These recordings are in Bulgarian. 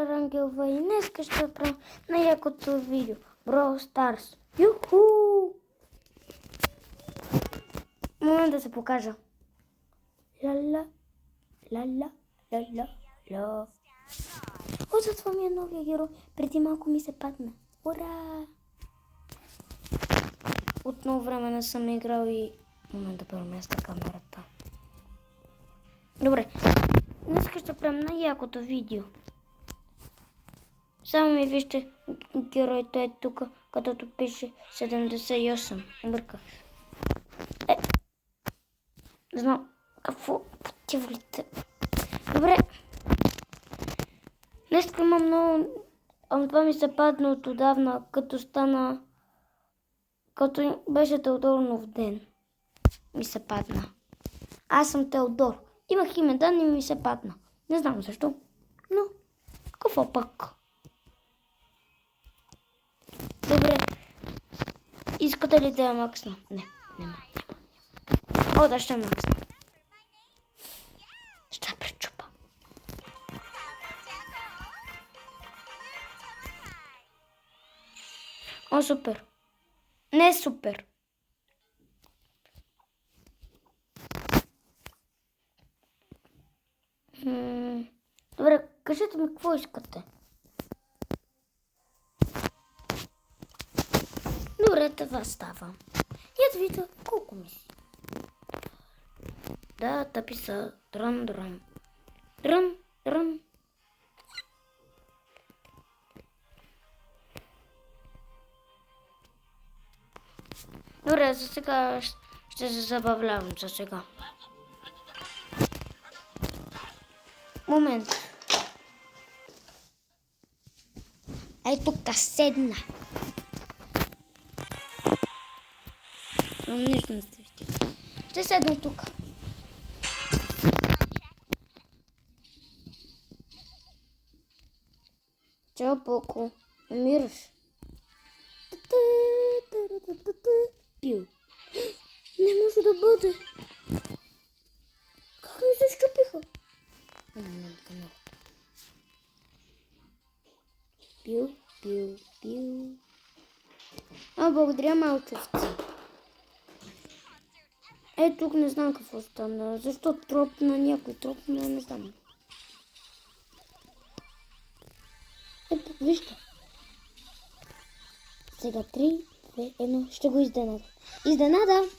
Рангелова и днес ще правя най-якото видео. Brawl Stars. Юху! Момент да се покажа. Ла-ла, ла-ла, ла-ла, ла. О, това ми е новия герой. Преди малко ми се падна. Ура! От много време не съм играл и... Момент да преместя камерата. Добре. Днес ще правим най-якото видео. Само ми вижте геройто е тук, като пише 78. Бърка. Не знам какво потивлите. Добре. Днес имам много... Това ми се падна от отдавна, като стана... Като беше Теодорнов ден. Ми се падна. Аз съм Теодор. Имах име, да, не ми се падна. Не знам защо. Но, какво пък? Добре. Искате ли да я максна? Не. О, да, ще максна. Ще пречупа. О, супер. Не супер. Добре, кажете ми какво искате. Добре, това става. Я да видя колко ми си. Да, тъпи са. Дрън. Добре, за сега ще се забавлявам за сега. Момент. Ей, тук седна. Нищо не сте виждали. Ще седна тук. Чао, Поко. Умираш. Пил. Не може да бъде. Как ми се щупиха? Пил. Благодаря, малчовци. Тук не знам какво стана. Защо тропна някой тропна, не знам. Вижте. Сега 3, 2, 1. Ще го изненада. Изненада.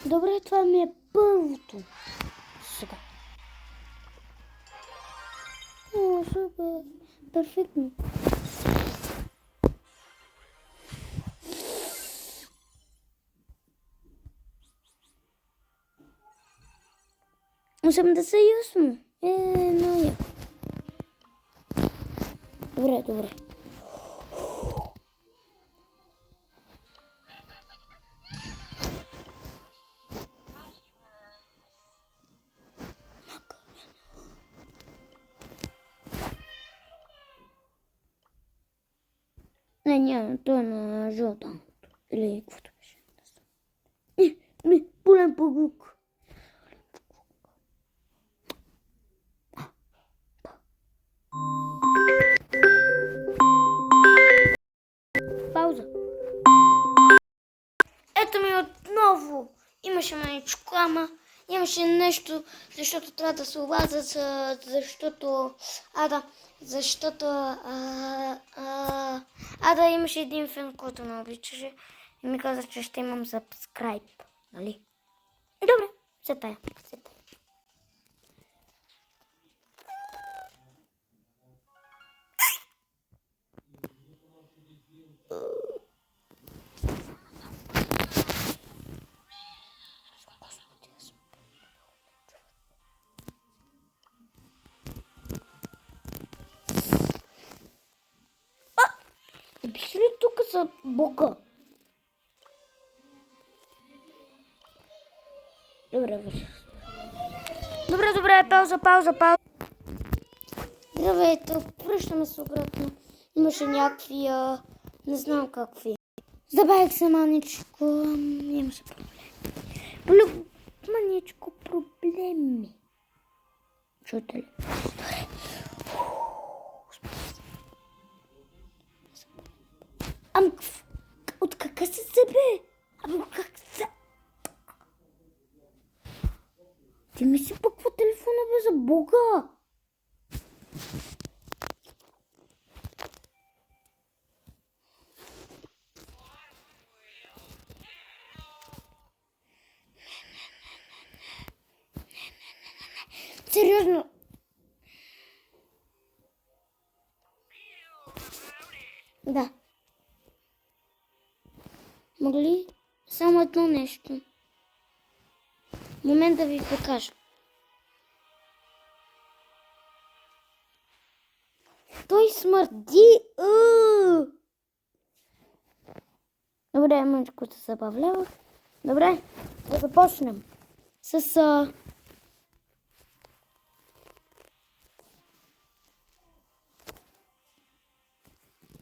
Добре, това ми е първото. Сега. О, супер. Перфектно. Осемдесет и осмо. Но я. Добре. Не, той е на жълта. Или каквото беше. Пулен павук. Пауза. Ето ми отново. Имаше маничко, ама имаше нещо, защото трябва да се обаза, да, имаше един филм, който ме обичаше и ми каза, че ще имам subscribe, нали? Добре, се тая. Бих ли тук за Бога? Добре, добре, пауза. Здравейте, връщаме се обратно. Имаше някакви, не знам какви. Забавих се маничко, имаше проблеми. Маничко проблеми. Чуете ли? Добре. От какъв се себе? Как се... Ти ми си пъква телефона, бе, за Бога! Сериозно? Да. Мога ли само едно нещо? Момент да ви покажа. Той смърди! Добре, мъничко се забавлявах. Добре, да започнем с...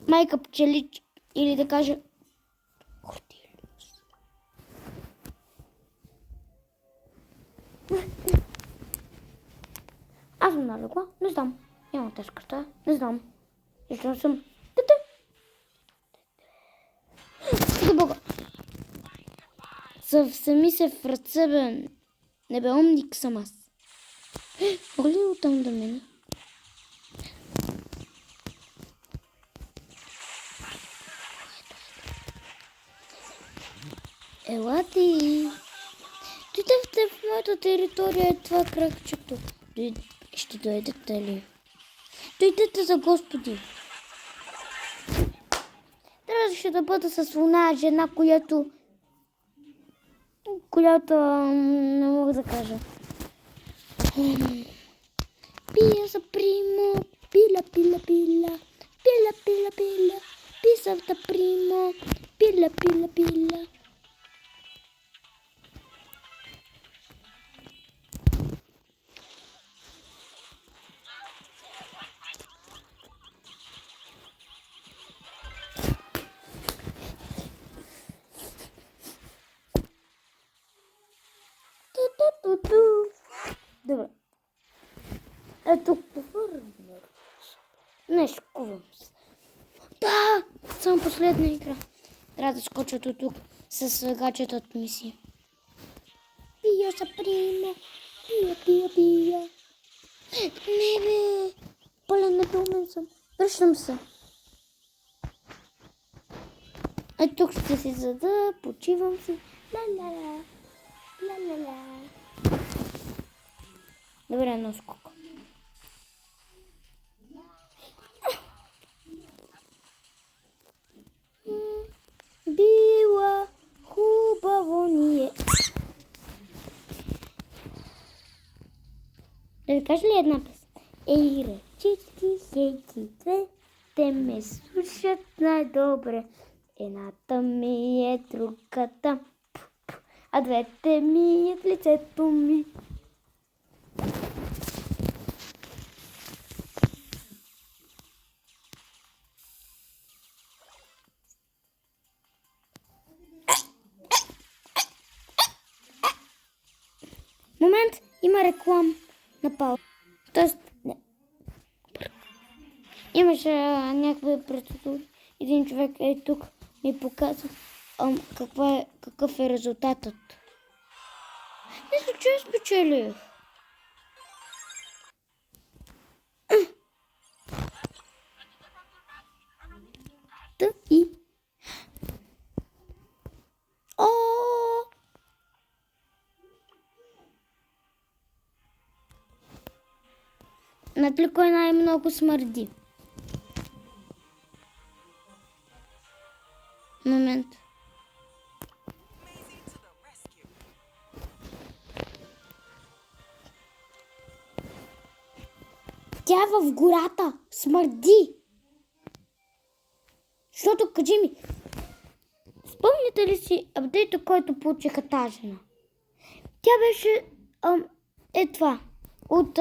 майка пчелич, или да кажа Кортилиус. Аз съм налегла, не знам. Имам тежката, не знам. Защо съм? Да Бога. Сами се в ръце, бе. Не бе, умник съм аз. Мога ли оттам да мина? Елате. Дойдете в моята територия, е това кръгчето. Ще дойдете ли? Дойдете за Господи. Трябваше да бъда с една жена, която не мога да кажа. Пия за примо, пила, пisa за примо, пила. Добре. Ето повърна. Не шкувам се. Да! Само последна игра. Трябва да скоча тук с гаджета от мисия. Пия са прима. Пия. Не бе. Пълен недоумен съм. Връщам се. Тук ще си зада, почивам си. Ла-ла-ла. Добре, едно скока. Била хубаво ни е. Да ви кажа ли една песен? Ей, ръчички, хейки, две, те ме слушат най-добре. Едната ми е другата, а двете ми е в лицето ми. Момент, има реклам на пауза. Тоест, не. Имаше някакви процедури. Един човек е тук ми показва какъв е резултатът. Мисля, че спечелих. И... Знаете ли кой най-много смърди? Момент. Тя в гората смърди. Защото, кажи ми, спомняте ли си апдейта, който получиха тази жена? Тя беше това. От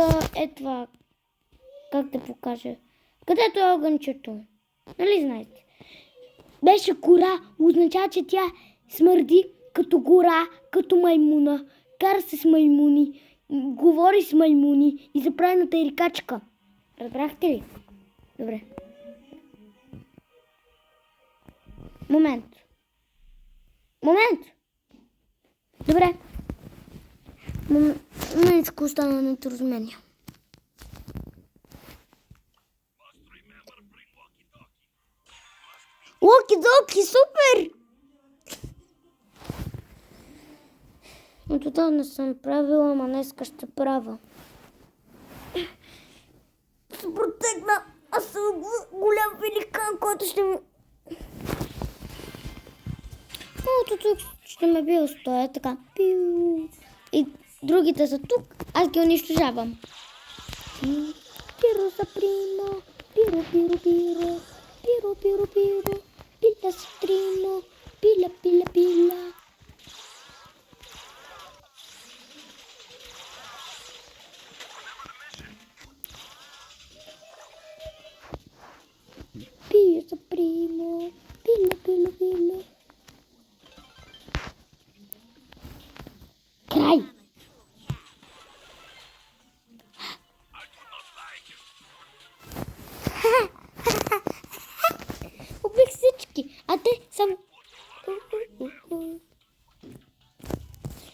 това. Как да покажа? Където е огънчето? Нали знаете? Беше гора. Означава, че тя смърди като гора, като маймуна. Кара се с маймуни. Говори с маймуни. И заправената е рикачка. Разбрахте ли? Добре. Момент. Добре. Моментско остана на недоразумение. Локи-доки, супер! От отдавна съм правила, ама днеска ще правя. Се протегна, аз съм голям великан, който ще ми... Ото тук ще ме бил стоя така. Пиу. И другите са тук, аз ги унищожавам. Пиро са прино, пиро, пиро, пиро, пиро, пиро, пиро, пиля са трино, пиля, пиля, пиля. Пиро са прино, пиля, пиля, пиля. Край! Убих всички, а те съм...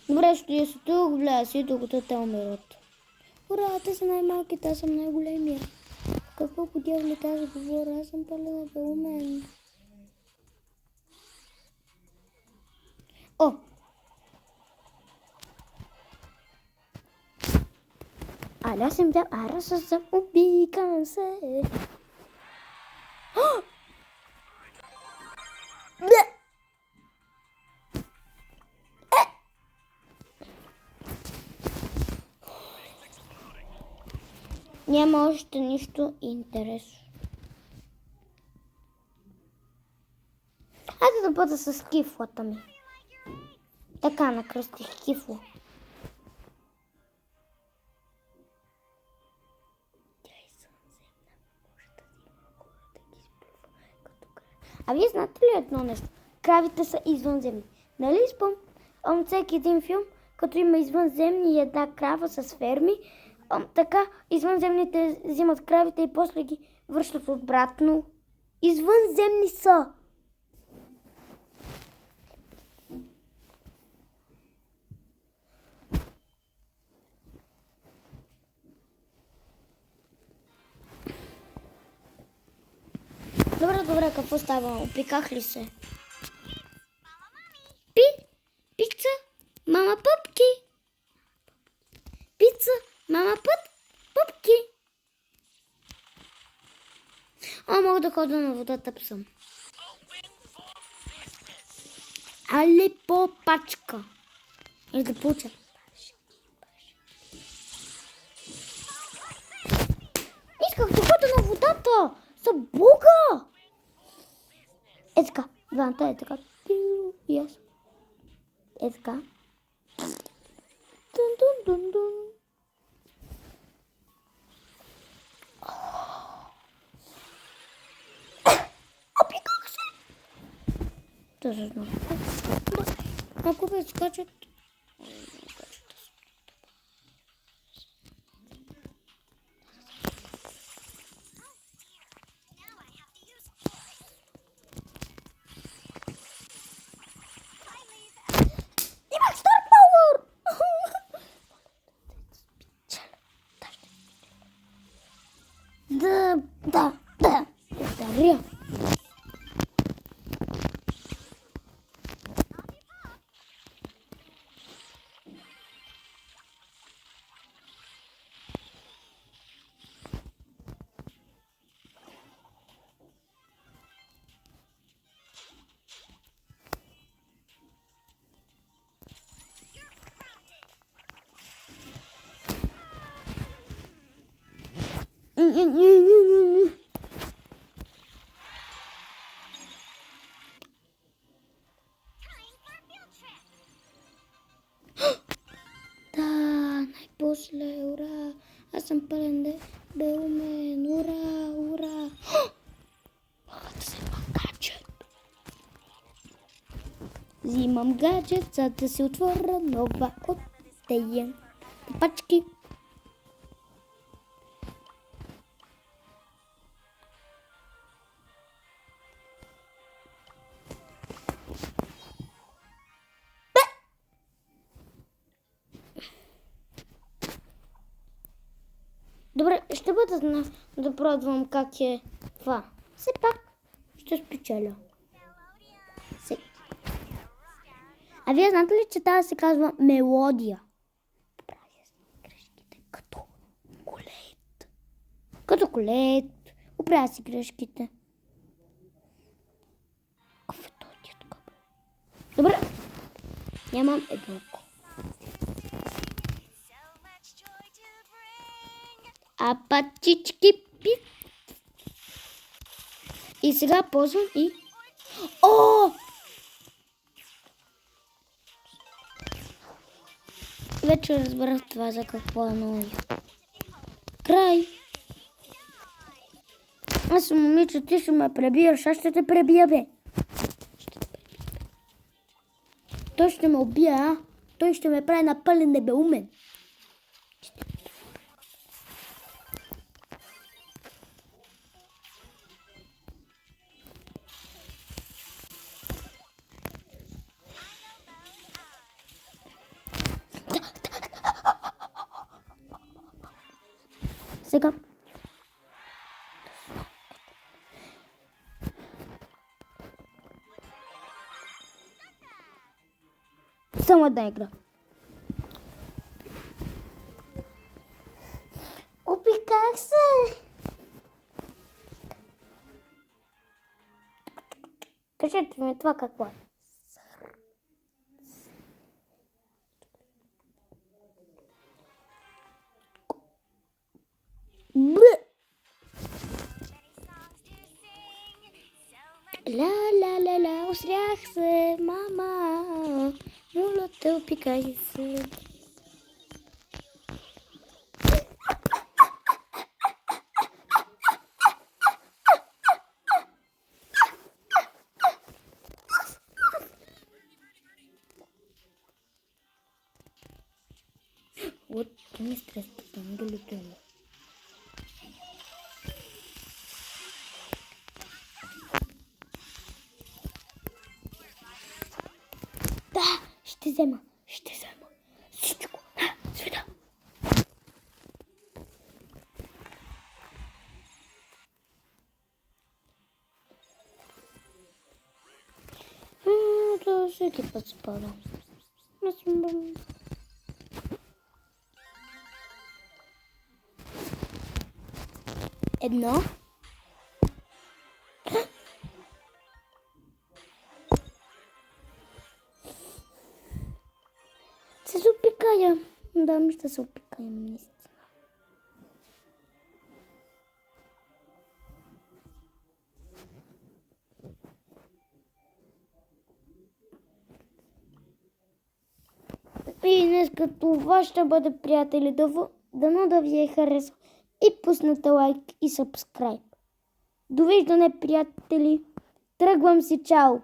Добре, ще я си тук, вляза си, докато те умират. Ура, те са най-малките, аз съм най-големия. Какво подява ли тази говоря? Аз съм пълен белумен. О! Аля съм да араса съм убикам се. Няма още нищо интересно. Хайде да бъда с кифлата ми. Така накръстих кифла. А вие знаете ли едно нещо? Кравите са извънземни. Нали спомням всеки един филм, като има извънземни и една крава с ферми, така извънземните взимат кравите и после ги връщат обратно. Извънземни са! Добре, какво става? Опиках ли се? Пица, мама пъпки. Пица, мама пъпки. Мога да ходя на водата, псам. Але по пачка. И да получа. Исках да ходя на водата. За Бога! Е така. Двамата е така. И аз. Е така. Дун. Опиках се! Тъжно. Ако бе скачат... Да. Благодаря. пълен дебелмен. Ура, ура! Мога да взема гаджет. Взимам гаджет, за да се отворя нова от тея пачки. Добре, ще бъда да пробвам как е това. Все пак ще спечеля. А вие знаете ли, че тази се казва мелодия? Правя си грешките като колет. Като колет. Оправя си грешките. Какъв е този дядка? Добре. Нямам едно. Апачички пи. И сега ползвам и... О! Вече разбрах това за какво е много. Край! Аз съм момиче, ти ще ме пребиеш, аз ще те пребия, бе. Той ще ме убие, а? Той ще ме прави на пълен небеумен. Сега. Само една игра. Опиках се. Кажете ми това какво е. Ла, усрях се, мама. Моля те, опикай се. Вот, не стресс, там долетело. Да, ще взема. Всичко. Света. Това всеки път спада. Едно. Ще се опикая. Да, ми ще се опикаем наистина. И днес това ще бъде, приятели, дано да ви е харесал. И пуснете лайк и сабскрайб. Довиждане, приятели. Тръгвам си, чао!